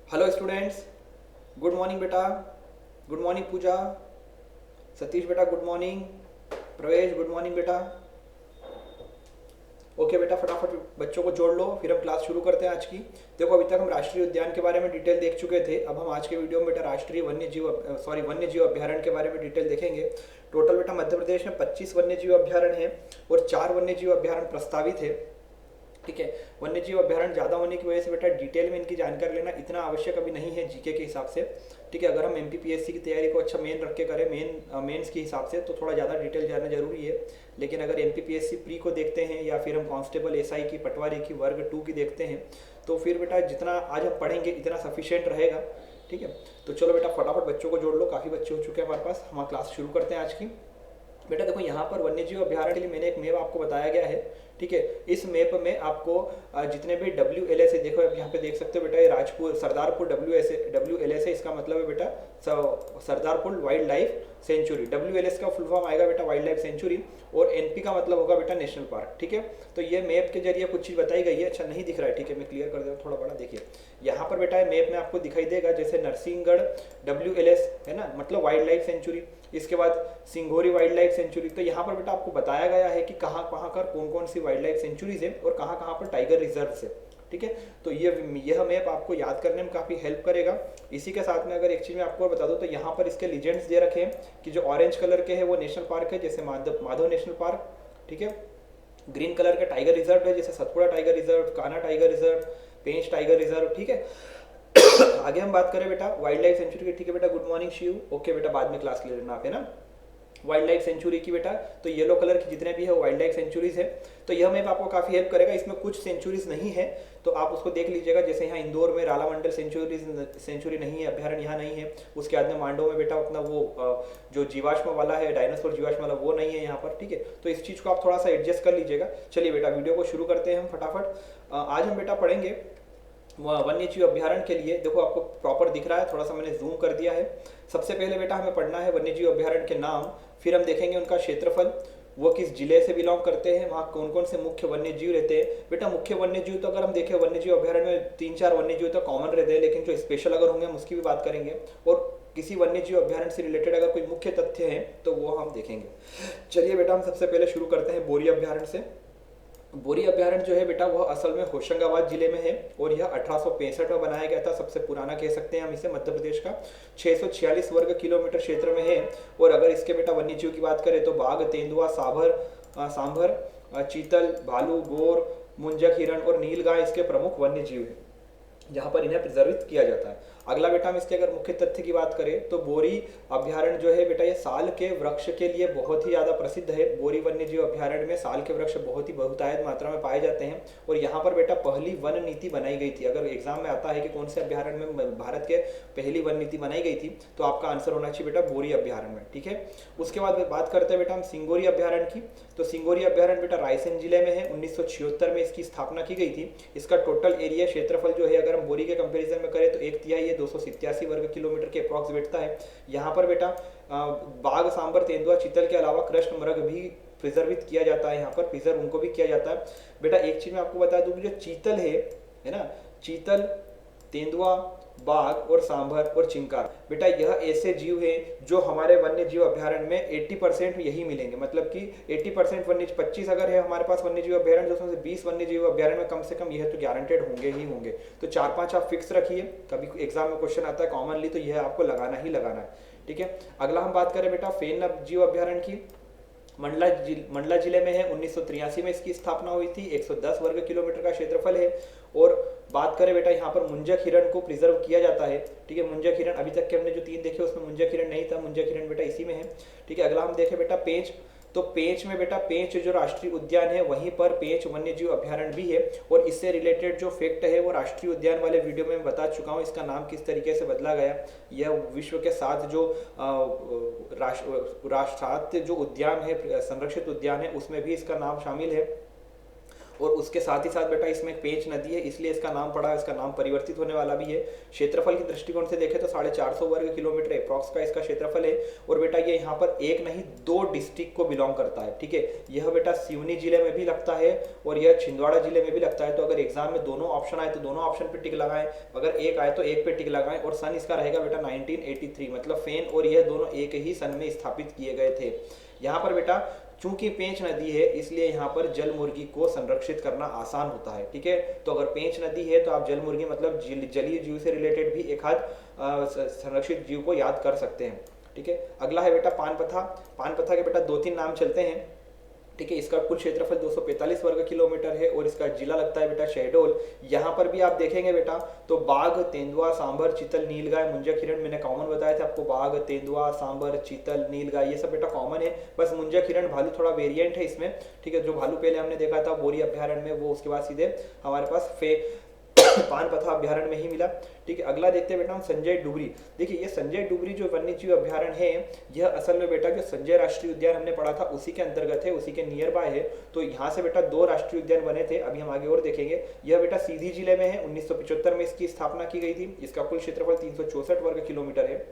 Hello students, good morning बेटा। Good morning पूजा। सतीश बेटा good morning. प्रवेश गुड मॉर्निंग बेटा। ओके बेटा, फटाफट बच्चों को जोड़ लो, फिर हम क्लास शुरू करते हैं आज की। देखो, अभी तक हम राष्ट्रीय उद्यान के बारे में डिटेल देख चुके थे। अब हम आज के वीडियो में बेटा राष्ट्रीय वन्य जीव अभ्यारण्य के बारे में डिटेल देखेंगे। टोटल बेटा मध्य प्रदेश में 25 वन्य जीव अभ्यारण्य हैं और 4 वन्य जीव अभ्यारण्य प्रस्तावित है। ठीक है, वन्य जीव अभ्यारण्य ज़्यादा होने की वजह से बेटा डिटेल में इनकी जानकारी लेना इतना आवश्यक अभी नहीं है जीके के हिसाब से। ठीक है, अगर हम एमपीपीएससी की तैयारी को अच्छा मेन रख के करें, मेंस के हिसाब से, तो थोड़ा ज़्यादा डिटेल जानना जरूरी है। लेकिन अगर एमपीपीएससी प्री को देखते हैं या फिर हम कांस्टेबल एसआई की पटवारी की वर्ग 2 की देखते हैं, तो फिर बेटा जितना आज हम पढ़ेंगे इतना सफिशियंट रहेगा। ठीक है, तो चलो बेटा फटाफट बच्चों को जोड़ लो, काफ़ी बच्चे हो चुके हैं हमारे पास। हम क्लास शुरू करते हैं आज की। बेटा देखो, यहाँ पर वन्यजीव अभ्यारण्य के लिए मैंने एक मैप आपको बताया गया है। ठीक है, इस मैप में आपको जितने भी WLS है, देखो यहाँ पे देख सकते हो बेटा, ये राजपुर सरदारपुर WLS है। इसका मतलब है बेटा Sardarpur wild life sanctuary. WLS का फुल फॉर्म आएगा बेटा वाइल्ड लाइफ सेंचुरी, और NP का मतलब होगा बेटा नेशनल पार्क। ठीक है, तो ये मैप के जरिए कुछ चीज़ बताई गई है। अच्छा नहीं दिख रहा है, ठीक है मैं क्लियर कर देता हूँ थोड़ा बड़ा। देखिए यहाँ पर बेटा मैप में आपको दिखाई देगा, जैसे नरसिंहगढ़ WLS है ना, मतलब वाइल्ड लाइफ सेंचुरी। इसके बाद सिंघोरी वाइल्ड लाइफ सेंचुरी। तो यहाँ पर बेटा आपको बताया गया है कि कहाँ कहाँ कर कौन कौन सी वाइल्ड लाइफ सेंचुरीज है और कहाँ कहाँ पर टाइगर रिजर्व है। ठीक है, तो यह मैप आपको याद करने में काफ़ी हेल्प करेगा। इसी के साथ में अगर एक चीज़ मैं आपको बता दूं, तो यहाँ पर इसके लीजेंड्स दे रखे हैं कि जो ऑरेंज कलर के हैं वो नेशनल पार्क है, जैसे माधव नेशनल पार्क। ठीक है, ग्रीन कलर का टाइगर रिजर्व है, जैसे Satpura tiger reserve, Kanha tiger reserve, Pench tiger reserve. ठीक है, आगे हम बात करें बेटा वाइल्ड लाइफ सेंचुरी की। ठीक है बेटा, गुड मॉर्निंग शिव। ओके बेटा, बाद में क्लास ले लेना आप, है ना। वाइल्ड लाइफ सेंचुरी की बेटा, तो येलो कलर की जितने भी है वाइल्ड लाइफ सेंचुरीज है। तो यह मैप आपको काफ़ी हेल्प करेगा। इसमें कुछ सेंचुरीज नहीं है तो आप उसको देख लीजिएगा, जैसे यहाँ इंदौर में रालामंडल सेंचुरी नहीं है, अभ्यारण्य यहाँ नहीं है। उसके बाद में मांडव में बेटा अपना वो जो जीवाश्म वाला है, डायनासोर जीवाश्म वाला, वो नहीं है यहाँ पर। ठीक है, तो इस चीज़ को आप थोड़ा सा एडजस्ट कर लीजिएगा। चलिए बेटा वीडियो को शुरू करते हैं हम फटाफट। आज हम बेटा पढ़ेंगे वन्य जीव अभ्यारण्य के लिए। देखो आपको प्रॉपर दिख रहा है, थोड़ा सा मैंने जूम कर दिया है। सबसे पहले बेटा हमें पढ़ना है वन्य जीव अभ्यारण्य के नाम, फिर हम देखेंगे उनका क्षेत्रफल, वो किस जिले से बिलोंग करते हैं, वहाँ कौन कौन से मुख्य वन्य जीव रहते हैं। बेटा मुख्य वन्य जीव तो अगर हम देखें वन्य जीव अभ्यारण्य में 3-4 वन्य जीव तो कॉमन रहते हैं, लेकिन जो स्पेशल अगर होंगे हम उसकी भी बात करेंगे, और किसी वन्य जीव अभ्यारण्य से रिलेटेड अगर कोई मुख्य तथ्य है तो वो हम देखेंगे। चलिए बेटा हम सबसे पहले शुरू करते हैं बोरी अभ्यारण्य से। बोरी अभ्यारण्य जो है बेटा वह असल में होशंगाबाद जिले में है, और यह 1865 में बनाया गया था। सबसे पुराना कह सकते हैं हम इसे मध्य प्रदेश का। 646 वर्ग किलोमीटर क्षेत्र में है। और अगर इसके बेटा वन्य जीव की बात करें तो बाघ, तेंदुआ, सांभर, चीतल, भालू, गोर, मुंजक हिरण और नीलगाय इसके प्रमुख वन्य जीव हैं, जहाँ पर इन्हें प्रिजर्वित किया जाता है। अगला बेटा हम इसके अगर मुख्य तथ्य की बात करें तो बोरी अभ्यारण्य जो है बेटा ये साल के वृक्ष के लिए बहुत ही ज़्यादा प्रसिद्ध है। बोरी वन्य जीव अभ्यारण्य में साल के वृक्ष बहुत ही बहुतायत मात्रा में पाए जाते हैं, और यहाँ पर बेटा पहली वन नीति बनाई गई थी। अगर एग्जाम में आता है कि कौन से अभ्यारण्य में भारत के पहली वन नीति बनाई गई थी, तो आपका आंसर होना चाहिए बेटा बोरी अभ्यारण्य में। ठीक है, उसके बाद बात करते हैं बेटा हम सिंगोरी अभ्यारण्य की। तो सिंगोरी अभ्यारण्य बेटा रायसेन जिले में है। 1976 में इसकी स्थापना की गई थी। इसका टोटल एरिया क्षेत्रफल जो है अगर हम बोरी के कंपैरिजन में करें तो 1/3 287 वर्ग किलोमीटर के अप्रॉक्स बैठता है। यहाँ पर बेटा बाघ, सांबर, तेंदुआ, चीतल के अलावा कृष्ण मृग भी प्रिजर्वित किया जाता है। यहाँ पर प्रिजर्व उनको भी किया जाता है। बेटा एक चीज मैं आपको बता दूं, जो चीतल है ना, चीतल, तेंदुआ, बाघ और सांभर और चिंकार, बेटा यह ऐसे जीव हैं जो हमारे वन्य जीव अभ्यारण्य में 80% यही मिलेंगे। मतलब कि 80% वन्य 25 अगर है हमारे पास वन्य जीव अभ्यारण्य, उसमें से 20 वन्य जीव अभ्यारण्य में कम से कम यह तो गारंटेड होंगे ही होंगे। तो 4-5 आप फिक्स रखिए, कभी एग्जाम में क्वेश्चन आता है कॉमनली तो यह आपको लगाना ही लगाना है। ठीक है, अगला हम बात करें बेटा फेन जीव अभ्यारण्य की। मंडला जिले में है। 1983 में इसकी स्थापना हुई थी। 110 वर्ग किलोमीटर का क्षेत्रफल है। और बात करें बेटा यहाँ पर मुंजक हिरण को प्रिजर्व किया जाता है। ठीक है, मुंजक हिरण अभी तक के हमने जो 3 देखे उसमें मुंजक हिरण नहीं था, मुंजक हिरण बेटा इसी में है। ठीक है, अगला हम देखें बेटा पेंच। तो पेंच में बेटा पेंच जो राष्ट्रीय उद्यान है वहीं पर पेंच वन्य जीव अभ्यारण्य भी है, और इससे रिलेटेड जो फैक्ट है वो राष्ट्रीय उद्यान वाले वीडियो में मैं बता चुका हूँ। इसका नाम किस तरीके से बदला गया, यह विश्व के 7 जो राष्ट्र 7 जो उद्यान है, संरक्षित उद्यान है, उसमें भी इसका नाम शामिल है। और उसके साथ ही साथ बेटा इसमें एक पेंच नदी है, इसलिए इसका नाम पड़ा है, इसका नाम परिवर्तित होने वाला भी है। क्षेत्रफल के दृष्टिकोण से देखें तो 450 वर्ग किलोमीटर अप्रॉक्स का इसका क्षेत्रफल है। और बेटा ये यहाँ पर एक नहीं 2 डिस्ट्रिक्ट को बिलोंग करता है, ठीक है। यह बेटा सिवनी जिले में भी लगता है और यह छिंदवाड़ा जिले में भी लगता है। तो अगर एग्जाम में दोनों ऑप्शन आए तो दोनों ऑप्शन पे टिक लगाएं, अगर एक आए तो एक पे टिक लगाएं। और सन इसका रहेगा बेटा 1983, मतलब फेन और यह दोनों एक ही सन में स्थापित किए गए थे। यहाँ पर बेटा चूंकि पेंच नदी है इसलिए यहाँ पर जल मुर्गी को संरक्षित करना आसान होता है, ठीक है। तो अगर पेंच नदी है तो आप जल मुर्गी मतलब जलीय जीव से रिलेटेड भी एक आध संरक्षित जीव को याद कर सकते हैं, ठीक है। अगला है बेटा पानपथा। पानपथा के बेटा 2-3 नाम चलते हैं, ठीक है। इसका कुल क्षेत्रफल 245 वर्ग किलोमीटर है और इसका जिला लगता है बेटा शहडोल। यहाँ पर भी आप देखेंगे बेटा तो बाघ, तेंदुआ, सांबर, चीतल, नीलगाय, मुंजा हिरण मैंने कॉमन बताया था आपको, बाघ, तेंदुआ, सांबर, चीतल, नीलगाय ये सब बेटा कॉमन है। बस मुंजा हिरण भालू थोड़ा वेरिएंट है इसमें, ठीक है। जो भालू पहले हमने देखा था बोरी अभ्यारण्य में, वो उसके बाद सीधे हमारे पास पानपथा अभ्यारण्य में ही मिला, ठीक है। अगला देखते हैं बेटा हम संजय डुगरी। देखिए ये संजय डुगरी जो वन्य जीव अभ्यारण्य है, यह असल में बेटा जो संजय राष्ट्रीय उद्यान हमने पढ़ा था उसी के अंतर्गत है, उसी के नियर बाय है। तो यहाँ से बेटा 2 राष्ट्रीय उद्यान बने थे, अभी हम आगे और देखेंगे। यह बेटा सीधी जिले में है, 1975 में इसकी स्थापना की गई थी। इसका कुल क्षेत्रफल 364 वर्ग किलोमीटर है।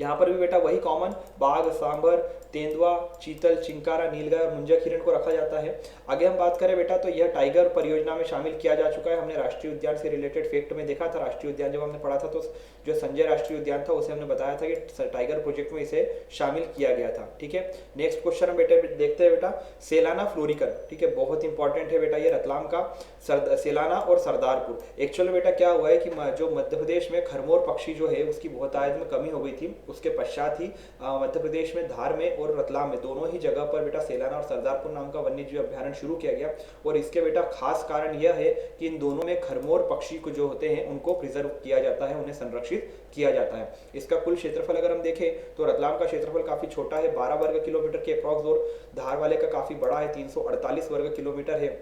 यहाँ पर भी बेटा वही कॉमन बाघ, सांबर, तेंदुआ, चीतल, चिंकारा, नीलगाय और मुंजा हिरण को रखा जाता है। आगे हम बात करें बेटा तो यह टाइगर परियोजना में शामिल किया जा चुका है। हमने राष्ट्रीय उद्यान से रिलेटेड फैक्ट में देखा था, राष्ट्रीय उद्यान जब हमने पढ़ा था तो जो संजय राष्ट्रीय उद्यान था उसे हमने बताया था कि टाइगर प्रोजेक्ट में इसे शामिल किया गया था, ठीक है। नेक्स्ट क्वेश्चन हम बेटा देखते हैं बेटा सेलाना फ्लोरिकन, ठीक है। बहुत इंपॉर्टेंट है बेटा ये रतलाम का सेलाना और सरदारपुर। एक्चुअली बेटा क्या हुआ है कि जो मध्य प्रदेश में खरमोर पक्षी जो है उसकी बहुत आयत में कमी हो गई थी, उसके पश्चात ही मध्य प्रदेश में धार में और रतलाम में दोनों ही जगह पर बेटा सेलाना और सरदारपुर नाम का वन्य जीव अभ्यारण्य शुरू किया गया। और इसके बेटा खास कारण यह है कि इन दोनों में खरमोर पक्षी को जो होते हैं उनको प्रिजर्व किया जाता है, उन्हें संरक्षित किया जाता है। इसका कुल क्षेत्रफल अगर हम देखें तो रतलाम का क्षेत्रफल काफी छोटा है, 12 वर्ग किलोमीटर के अप्रॉक्स, और धार वाले का काफी बड़ा है, 348 वर्ग किलोमीटर है।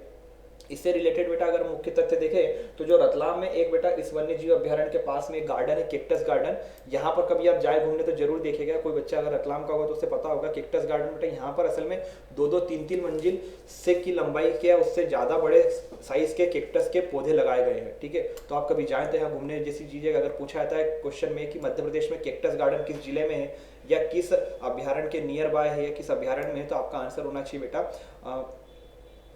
इससे रिलेटेड बेटा अगर मुख्य तथ्य देखें तो जो रतलाम में एक बेटा इस वन्य जीव अभ्यारण्य के पास में एक गार्डन है, कैक्टस गार्डन। यहाँ पर कभी आप जाए घूमने तो जरूर देखेगा, कोई बच्चा अगर रतलाम का होगा तो उसे पता होगा कैक्टस गार्डन। बेटा यहाँ पर असल में 2-2, 3-3 मंजिल से की लंबाई के उससे ज्यादा बड़े साइज के कैक्टस के पौधे लगाए गए हैं, ठीक है। तो आप कभी जाए तो यहाँ घूमने जैसी चीजें अगर पूछा जाता है क्वेश्चन में कि मध्य प्रदेश में कैक्टस गार्डन किस जिले में है या किस अभ्यारण्य के नियर बाय है या किस अभ्यारण्य में है, तो आपका आंसर होना चाहिए बेटा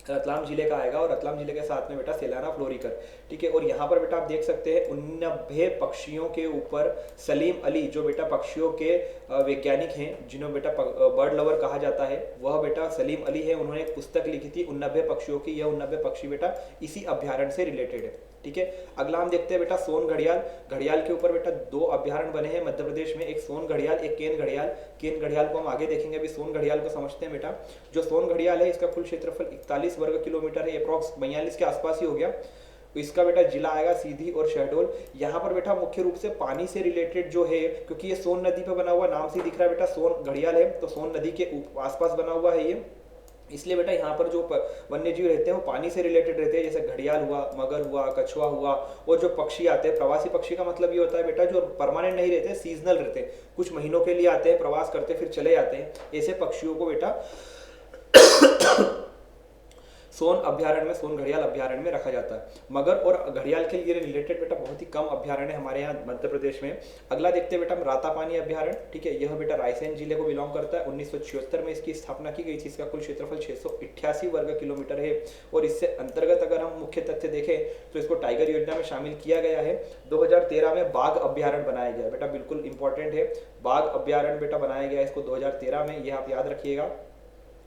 रतलाम जिले का आएगा। और रतलाम जिले के साथ में बेटा सेलाना फ्लोरिकन, ठीक है। और यहाँ पर बेटा आप देख सकते हैं 89 पक्षियों के ऊपर सलीम अली जो बेटा पक्षियों के वैज्ञानिक हैं, जिन्हें बेटा बर्ड लवर कहा जाता है, वह बेटा सलीम अली है। उन्होंने एक पुस्तक लिखी थी 89 पक्षियों की। यह 89 पक्षी बेटा इसी अभ्यारण्य से रिलेटेड है, ठीक है। अगला हम देखते हैं बेटा सोन घड़ियाल। घड़ियाल के ऊपर बेटा 2 अभ्यारण्य बने हैं मध्य प्रदेश में, एक सोन घड़ियाल, एक केन घड़ियाल। केन घड़ियाल को हम आगे देखेंगे, अभी सोन घड़ियाल को समझते हैं बेटा। जो सोन घड़ियाल है इसका कुल क्षेत्रफल 41 वर्ग किलोमीटर है, अप्रॉक्स 42 के आसपास ही हो गया। तो इसका बेटा जिला आएगा सीधी और शहडोल। यहाँ पर बेटा मुख्य रूप से पानी से रिलेटेड जो है, क्योंकि ये सोन नदी पे बना हुआ, नाम से दिख रहा है बेटा सोन घड़ियाल है, तो सोन नदी के आसपास बना हुआ है ये, इसलिए बेटा यहाँ पर जो वन्य जीव रहते हैं वो पानी से रिलेटेड रहते हैं, जैसे घड़ियाल हुआ, मगर हुआ, कछुआ हुआ। और जो पक्षी आते हैं, प्रवासी पक्षी का मतलब ये होता है बेटा जो परमानेंट नहीं रहते, सीजनल रहते हैं, कुछ महीनों के लिए आते हैं, प्रवास करते हैं, फिर चले जाते हैं। ऐसे पक्षियों को बेटा सोन अभ्यारण्य में, सोन घड़ियाल अभ्यारण्य में रखा जाता है। मगर और घड़ियाल के लिए रिलेटेड बेटा बहुत ही कम अभ्यारण्य हमारे यहाँ मध्य प्रदेश में। अगला देखते हैं बेटा हम रातापानी अभ्यारण्य, ठीक है। यह बेटा रायसेन जिले को बिलोंग करता है, 1976 में इसकी स्थापना की गई थी। इसका कुल क्षेत्रफल 688 वर्ग किलोमीटर है। और इससे अंतर्गत अगर हम मुख्य तथ्य देखें तो इसको टाइगर योजना में शामिल किया गया है। 2013 में बाघ अभ्यारण्य बनाया गया बेटा, बिल्कुल इंपॉर्टेंट है, बाघ अभ्यारण्य बेटा बनाया गया इसको 2013 में, यह आप याद रखिएगा,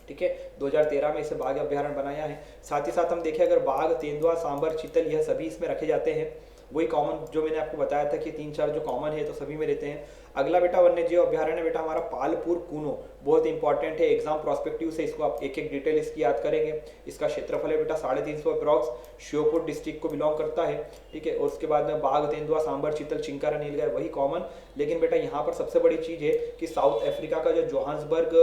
ठीक है। 2013 में इसे बाघ अभ्यारण्य बनाया है। साथ ही साथ हम देखें अगर बाघ, तेंदुआ, सांबर, चीतल यह सभी इसमें रखे जाते हैं। वही कॉमन जो मैंने आपको बताया था कि 3-4 जो कॉमन है तो सभी में रहते हैं। अगला बेटा वन्य जीव अभ्यारण्य बेटा हमारा पालपुर कूनो, बहुत इंपॉर्टेंट है, एग्जाम प्रोस्पेक्टिव से इसको आप एक एक डिटेल इसकी याद करेंगे। इसका क्षेत्रफल है बेटा 350 अप्रॉक्स, श्योपुर डिस्ट्रिक्ट को बिलोंग करता है, ठीक है। और उसके बाद में बाघ, तेंदुआ, सांबर, चीतल, चिंकारा, नीलगाय वही कॉमन। लेकिन बेटा यहाँ पर सबसे बड़ी चीज है कि साउथ अफ्रीका का जो जोहान्सबर्ग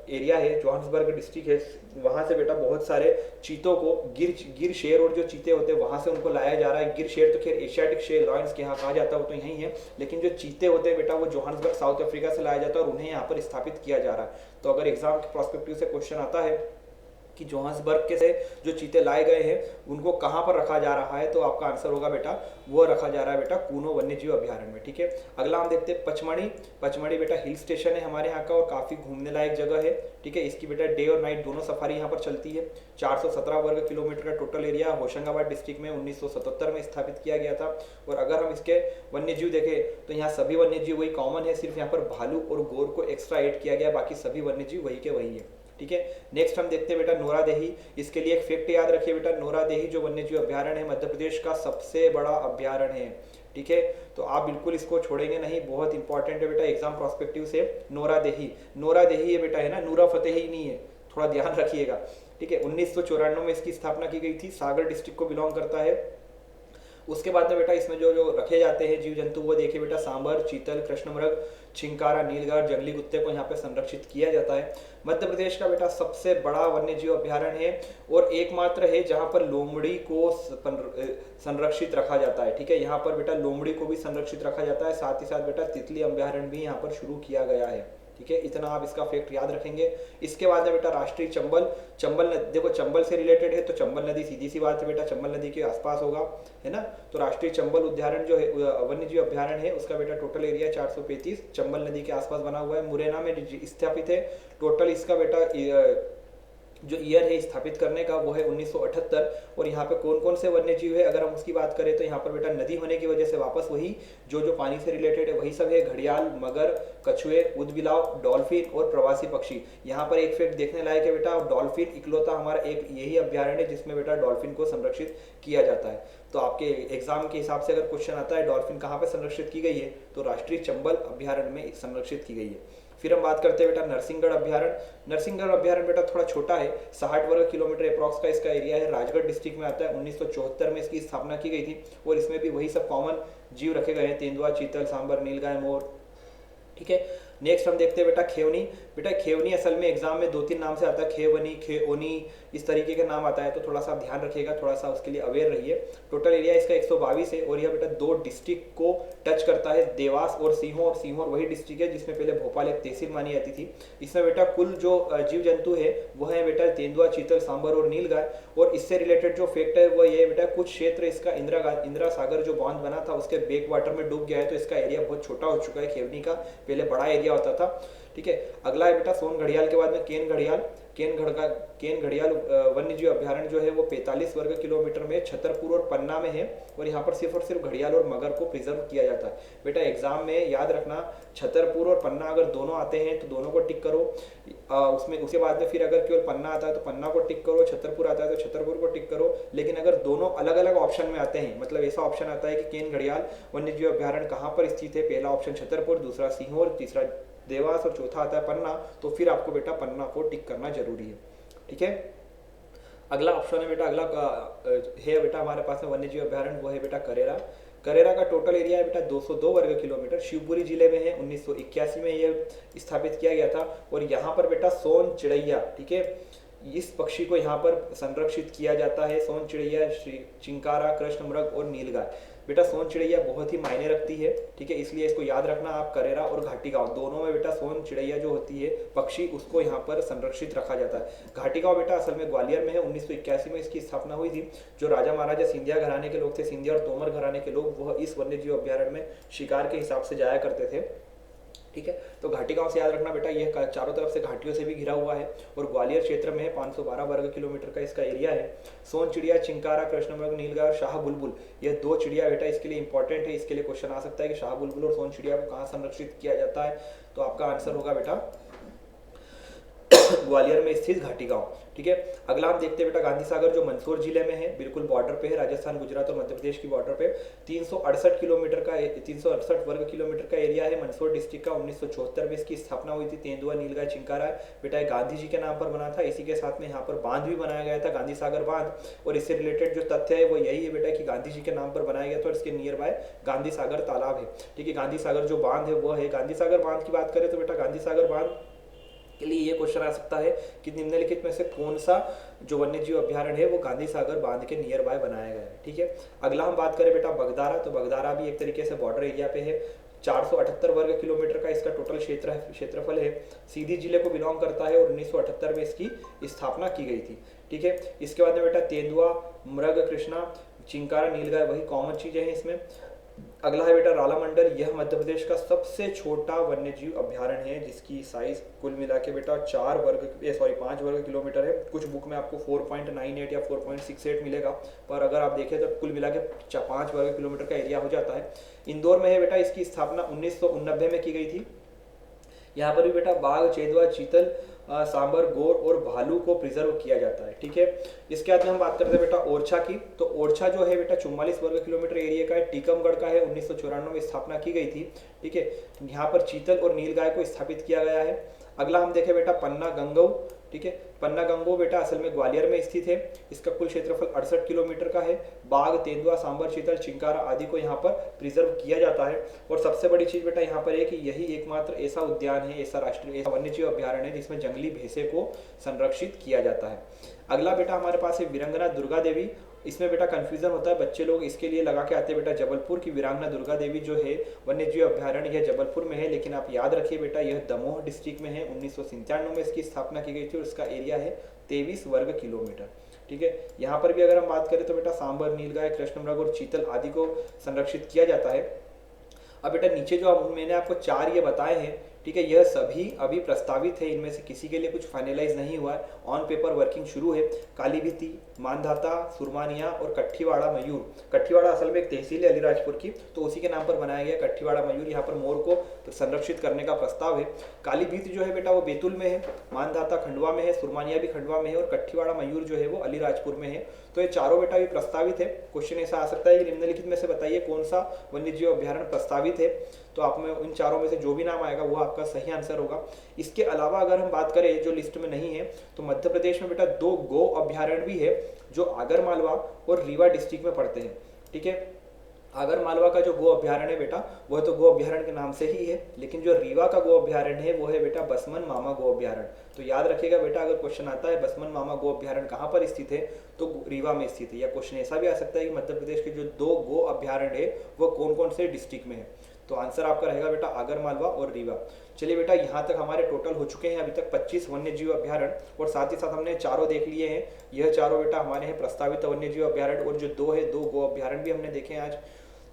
एरिया है, जोहान्सबर्ग डिस्ट्रिक्ट है, वहां से बेटा बहुत सारे चीतों को गिर शेर और जो चीते होते हैं वहां से उनको लाया जा रहा है। गिर शेर तो खैर एशियाटिक शेर लॉयंस के यहाँ कहा जाता है, वो तो यही है, लेकिन जो चीते होते हैं बेटा वो जोहान्सबर्ग साउथ अफ्रीका से लाया जाता है और उन्हें यहाँ पर स्थापित किया जा रहा है। तो अगर एग्जाम के प्रोस्पेक्टिव से क्वेश्चन आता है कि जोहान्सबर्ग के से जो चीते लाए गए हैं उनको कहाँ पर रखा जा रहा है, तो आपका आंसर होगा बेटा वो रखा जा रहा है बेटा कूनो वन्य जीव अभ्यारण्य में। ठीक है, अगला हम देखते हैं पचमढ़ी। पचमढ़ी बेटा हिल स्टेशन है हमारे यहाँ का और काफ़ी घूमने लायक जगह है। ठीक है, इसकी बेटा डे और नाइट दोनों सफारी यहाँ पर चलती है। 417 वर्ग किलोमीटर का टोटल एरिया, होशंगाबाद डिस्ट्रिक्ट में 1977 में स्थापित किया गया था। और अगर हम इसके वन्य जीव देखें तो यहाँ सभी वन्य जीव वही कॉमन है, सिर्फ यहाँ पर भालू और गोर को एक्स्ट्रा ऐड किया गया, बाकी सभी वन्य जीव वही के वही है। ठीक है, नेक्स्ट हम देखते हैं बेटा नोरादेही। इसके लिए एक फैक्ट याद रखिए बेटा, नोरादेही जो वन्यजीव अभ्यारण्य है मध्य प्रदेश का सबसे बड़ा अभ्यारण्य है। ठीक है, तो आप बिल्कुल इसको छोड़ेंगे नहीं, बहुत इंपॉर्टेंट है बेटा एग्जाम प्रोस्पेक्टिव से। नोरादेही, नोरादेही ये बेटा है ना, नूरा फतेही नहीं है, थोड़ा ध्यान रखिएगा। ठीक है, 1994 में इसकी स्थापना की गई थी, सागर डिस्ट्रिक्ट को बिलोंग करता है। उसके बाद में बेटा इसमें जो जो रखे जाते हैं जीव जंतु वो देखिए बेटा, सांबर, चीतल, कृष्णमृग, छिंकारा, नीलगाय, जंगली कुत्ते को यहाँ पे संरक्षित किया जाता है। मध्य प्रदेश का बेटा सबसे बड़ा वन्य जीव अभ्यारण्य है और एकमात्र है जहाँ पर लोमड़ी को संरक्षित रखा जाता है। ठीक है, यहाँ पर बेटा लोमड़ी को भी संरक्षित रखा जाता है, साथ ही साथ बेटा तितली अभ्यारण्य भी यहाँ पर शुरू किया गया है। ठीक है, इतना आप इसका फैक्ट याद रखेंगे। इसके बाद में बेटा राष्ट्रीय चंबल, चंबल देखो चंबल से रिलेटेड है तो चंबल नदी सीधी सी बात है बेटा चंबल नदी के आसपास होगा, है ना। तो राष्ट्रीय चंबल उद्यान जो है वन्य जीव अभ्यारण्य है उसका बेटा टोटल एरिया 435 चंबल नदी के आसपास बना हुआ है, मुरैना में स्थापित है। टोटल इसका बेटा जो ईयर है स्थापित करने का वो है 1978। और यहाँ पे कौन कौन से वन्य जीव है अगर हम उसकी बात करें तो यहाँ पर बेटा नदी होने की वजह से वापस वही जो जो पानी से रिलेटेड है वही सब है, घड़ियाल, मगर, कछुए, ऊदबिलाव, डॉल्फिन और प्रवासी पक्षी। यहाँ पर एक फैक्ट देखने लायक है बेटा, डॉल्फिन इकलौता हमारा एक यही अभ्यारण्य है जिसमें बेटा डॉल्फिन को संरक्षित किया जाता है। तो आपके एग्जाम के हिसाब से अगर क्वेश्चन आता है डॉल्फिन कहाँ पर संरक्षित की गई है तो राष्ट्रीय चंबल अभ्यारण्य में संरक्षित की गई है। फिर हम बात करते हैं बेटा नरसिंहगढ़ अभ्यारण्य। नरसिंहगढ़ अभ्यारण्य बेटा थोड़ा छोटा है, 60 वर्ग किलोमीटर अप्रॉक्स का इसका एरिया है, राजगढ़ डिस्ट्रिक्ट में आता है। 1974 में इसकी स्थापना की गई थी और इसमें भी वही सब कॉमन जीव रखे गए हैं, तेंदुआ, चीतल, सांबर, नीलगाय, मोर। ठीक है, नेक्स्ट हम देखते हैं बेटा खेवनी। बेटा खेवनी असल में एग्जाम में 2-3 नाम से आता है, खेवनी, खेओनी, इस तरीके का नाम आता है, तो थोड़ा सा ध्यान रखिएगा, थोड़ा सा उसके लिए अवेयर रहिए। टोटल एरिया इसका 122 है और यह बेटा 2 डिस्ट्रिक्ट को टच करता है, देवास और सीहोर। और सीहोर वही डिस्ट्रिक्ट है जिसमें पहले भोपाल एक तहसील मानी जाती थी। इसमें बेटा कुल जो जीव जंतु है वह है बेटा तेंदुआ, चीतल, सांबर और नीलगाय। और इससे रिलेटेड जो फैक्ट है वो ये बेटा कुछ क्षेत्र इसका इंदिरा सागर जो बांध बना था उसके बैक वाटर में डूब गया है, तो इसका एरिया बहुत छोटा हो चुका है खेवनी का, पहले बड़ा एरिया होता था। ठीक है, अगला है बेटा सोन घड़ियाल के बाद में केन घड़ियाल। केन घड़ियाल वन्य जीव अभ्यारण्य जो है वो 45 वर्ग किलोमीटर में छतरपुर और पन्ना में है और यहाँ पर सिर्फ और सिर्फ घड़ियाल और मगर को प्रिजर्व किया जाता है। बेटा एग्जाम में याद रखना छतरपुर और पन्ना अगर दोनों आते हैं तो दोनों को टिक करो, उसमें उसके बाद में फिर अगर केवल पन्ना आता है तो पन्ना को टिक करो, छतरपुर आता है तो छतरपुर को टिक करो। लेकिन अगर दोनों अलग अलग ऑप्शन में आते हैं, मतलब ऐसा ऑप्शन आता है कि केन घड़ियाल वन्य जीव अभ्यारण्य कहाँ पर स्थित है, पहला ऑप्शन छतरपुर, दूसरा सीहोर, तीसरा देवास और चौथा आता है पन्ना, तो फिर आपको बेटा पन्ना को टिक करना जरूरी है। ठीक है, अगला ऑप्शन है बेटा, अगला है बेटा हमारे पास में वन्य जीव अभ्यारण्य, वो है बेटा करेरा। करेरा का टोटल एरिया है बेटा 202 वर्ग किलोमीटर, शिवपुरी जिले में है। 1981 में यह स्थापित किया गया था और यहाँ पर बेटा सोन चिड़ैया, ठीक है, इस पक्षी को यहाँ पर संरक्षित किया जाता है। सोन चिड़ैया, चिंकारा, कृष्णमृग और नीलगाय। बेटा सोन चिड़ैया बहुत ही मायने रखती है, ठीक है, इसलिए इसको याद रखना आप। करेरा और घाटी गांव दोनों में बेटा सोन चिड़ैया जो होती है पक्षी, उसको यहाँ पर संरक्षित रखा जाता है। घाटी गांव बेटा असल में ग्वालियर में है, 1981 में इसकी स्थापना हुई थी। जो राजा महाराजा सिंधिया घराने के लोग थे, सिंधिया और तोमर घराने के लोग, वह इस वन्य जीव अभ्यारण्य में शिकार के हिसाब से जाया करते थे। ठीक है, तो घाटी गांव से याद रखना बेटा, यह चारों तरफ से घाटियों से भी घिरा हुआ है और ग्वालियर क्षेत्र में 512 वर्ग किलोमीटर का इसका एरिया है। सोन चिड़िया, चिंकारा, कृष्णमृग, नीलगाय और शाह बुलबुल, ये 2 चिड़िया बेटा इसके लिए इंपॉर्टेंट है। इसके लिए क्वेश्चन आ सकता है कि शाह बुलबुल और सोन चिड़िया को कहाँ संरक्षित किया जाता है, तो आपका आंसर होगा बेटा ग्वालियर में स्थित घाटी गांव। ठीक है, अगला हम देखते हैं बेटा गांधी सागर, जो मंदसौर जिले में है, बिल्कुल बॉर्डर पे है, राजस्थान, गुजरात और मध्य प्रदेश की बॉर्डर पे। 368 किलोमीटर का 368 वर्ग किलोमीटर का एरिया है मंदसौर डिस्ट्रिक्ट का। 1974 में इसकी स्थापना हुई थी। तेंदुआ, नीलगाय, चिंकारा बेटा गांधी जी के नाम पर बना था। इसी के साथ में यहाँ पर बांध भी बनाया गया था, गांधी सागर बांध, और इससे रिलेटेड जो तथ्य है वो यही है बेटा कि गांधी जी के नाम पर बनाया गया था और इसके नियर बाय गांधी सागर तालाब है। ठीक है, गांधी सागर जो बांध है वो है। गांधी सागर बांध की बात करें तो बेटा गांधी सागर बांध के लिए ये क्वेश्चन आ सकता है कि निम्नलिखित में से कौन सा जो वन्य जीव अभ्यारण्य है वो गांधी सागर बांध के नियर बाय बनाया गया है। ठीक है, अगला हम बात करें बेटा बगदारा, तो बगदारा भी एक तरीके से बॉर्डर एरिया पे है। 478 वर्ग किलोमीटर का इसका टोटल क्षेत्रफल है। सीधी जिले को बिलोंग करता है और 1978 में इसकी स्थापना की गई थी। ठीक है, इसके बाद में बेटा तेंदुआ, मृग कृष्णा, चिंकारा, नीलगाय वही कॉमन चीजें हैं इसमें। अगला है बेटा रालामंडल, यह मध्य प्रदेश का सबसे छोटा वन्यजीव अभ्यारण्य है जिसकी साइज कुल मिला के बेटा 5 वर्ग किलोमीटर है। कुछ बुक में आपको 4.98 या 4.68 मिलेगा, पर अगर आप देखें तो कुल मिला के 5 वर्ग किलोमीटर का एरिया हो जाता है। इंदौर में है बेटा, इसकी स्थापना 1989 में की गई थी। यहाँ पर भी बेटा बाघ, चेंदुआ, चीतल, सांबर, गोर और भालू को प्रिजर्व किया जाता है। ठीक है, इसके बाद में हम बात करते हैं बेटा ओरछा की। तो ओरछा जो है बेटा 44 वर्ग किलोमीटर एरिया का है, टीकमगढ़ का है, 1994 में स्थापना की गई थी। ठीक है, यहाँ पर चीतल और नीलगाय को स्थापित किया गया है। अगला हम देखें बेटा पन्ना गंगऊ। ठीक है, पन्ना गंगो बेटा असल में ग्वालियर में स्थित है। इसका कुल क्षेत्रफल 68 किलोमीटर का है। बाघ, तेंदुआ, सांबर, चीतल, चिंकारा आदि को यहाँ पर प्रिजर्व किया जाता है। और सबसे बड़ी चीज बेटा यहाँ पर है कि यही एकमात्र ऐसा उद्यान है, ऐसा राष्ट्रीय वन्यजीव अभ्यारण्य है जिसमें जंगली भैंसे को संरक्षित किया जाता है। अगला बेटा हमारे पास है वीरांगना दुर्गा देवी। इसमें बेटा कंफ्यूजन होता है, बच्चे लोग इसके लिए लगा के आते हैं बेटा जबलपुर की वीरांगना दुर्गा देवी जो है वन्यजीव अभ्यारण्य यह जबलपुर में है, लेकिन आप याद रखिए बेटा यह दमोह डिस्ट्रिक्ट में है। 1997 में इसकी स्थापना की गई थी और इसका एरिया है 23 वर्ग किलोमीटर। ठीक है, यहाँ पर भी अगर हम बात करें तो बेटा सांबर, नीलगाय, कृष्णमृग और चीतल आदि को संरक्षित किया जाता है। अब बेटा नीचे जो मैंने आपको 4 ये बताए हैं, ठीक है, यह सभी अभी प्रस्तावित है, इनमें से किसी के लिए कुछ फाइनलाइज नहीं हुआ है। ऑन पेपर वर्किंग शुरू है। कालीभीति, मानधाता, सुरमानिया और कट्ठीवाड़ा मयूर। कट्ठीवाड़ा असल में एक तहसील है अलीराजपुर की, तो उसी के नाम पर बनाया गया कट्ठीवाड़ा मयूर। यहाँ पर मोर को संरक्षित करने का प्रस्ताव है। कालीभीति जो है बेटा वो बैतूल में है, मानधाता खंडवा में है, सुरमानिया भी खंडवा में है और कट्ठीवाड़ा मयूर जो है वो अलीराजपुर में है। तो ये चारों बेटा भी प्रस्तावित है। क्वेश्चन ऐसा आ सकता है कि निम्नलिखित में से बताइए कौन सा वन्यजीव अभ्यारण्य प्रस्तावित है। तो आप में इन चारों में से जो भी नाम आएगा वो आपका सही आंसर होगा। इसके अलावा अगर हम बात करें जो लिस्ट में नहीं है, तो मध्य प्रदेश में बेटा 2 गो अभ्यारण्य भी है जो आगर मालवा और रीवा डिस्ट्रिक्ट में पड़ते हैं। ठीक है, आगर मालवा का जो गो अभ्यारण्य है बेटा वह तो गो अभ्यारण्य के नाम से ही है, लेकिन जो रीवा का गो अभ्यारण्य है वो है बेटा बसमन मामा गो अभ्यारण्य। तो याद रखिएगा बेटा, अगर क्वेश्चन आता है बसमन मामा गो अभ्यारण्य कहाँ पर स्थित है, तो रीवा में स्थित है। या क्वेश्चन ऐसा भी आ सकता है कि मध्य प्रदेश के जो 2 गो अभ्यारण्य है वो कौन कौन से डिस्ट्रिक्ट में है। तो आंसर आपका रहेगा बेटा आगर मालवा और रीवा। चलिए बेटा, यहाँ तक हमारे टोटल हो चुके हैं अभी तक 25 वन्यजीव अभ्यारण्य, और साथ ही साथ हमने चारों देख लिए हैं। यह चारों बेटा हमारे हैं प्रस्तावित वन्यजीव अभ्यारण्य, और जो 2 है 2 गो अभ्यारण्य भी हमने देखे हैं आज।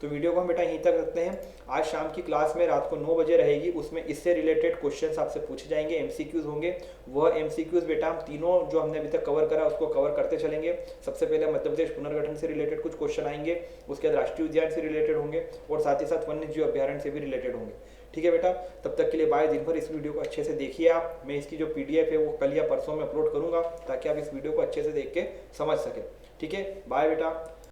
तो वीडियो को हम बेटा यहीं तक रखते हैं। आज शाम की क्लास में रात को 9 बजे रहेगी, उसमें इससे रिलेटेड क्वेश्चंस आपसे पूछे जाएंगे, एमसीक्यूज होंगे। वह एमसीक्यूज बेटा हम तीनों जो हमने अभी तक कवर करा उसको कवर करते चलेंगे। सबसे पहले मध्य प्रदेश पुनर्गठन से रिलेटेड कुछ क्वेश्चन आएंगे, उसके बाद राष्ट्रीय उद्यान से रिलेटेड होंगे, और साथ ही साथ वन्यजीव अभ्यारण्य से भी रिलेटेड होंगे। ठीक है बेटा, तब तक के लिए बाय। दिन भर इस वीडियो को अच्छे से देखिए आप। मैं इसकी जो PDF है वो कल या परसों में अपलोड करूंगा ताकि आप इस वीडियो को अच्छे से देख के समझ सकें। ठीक है, बाय बेटा।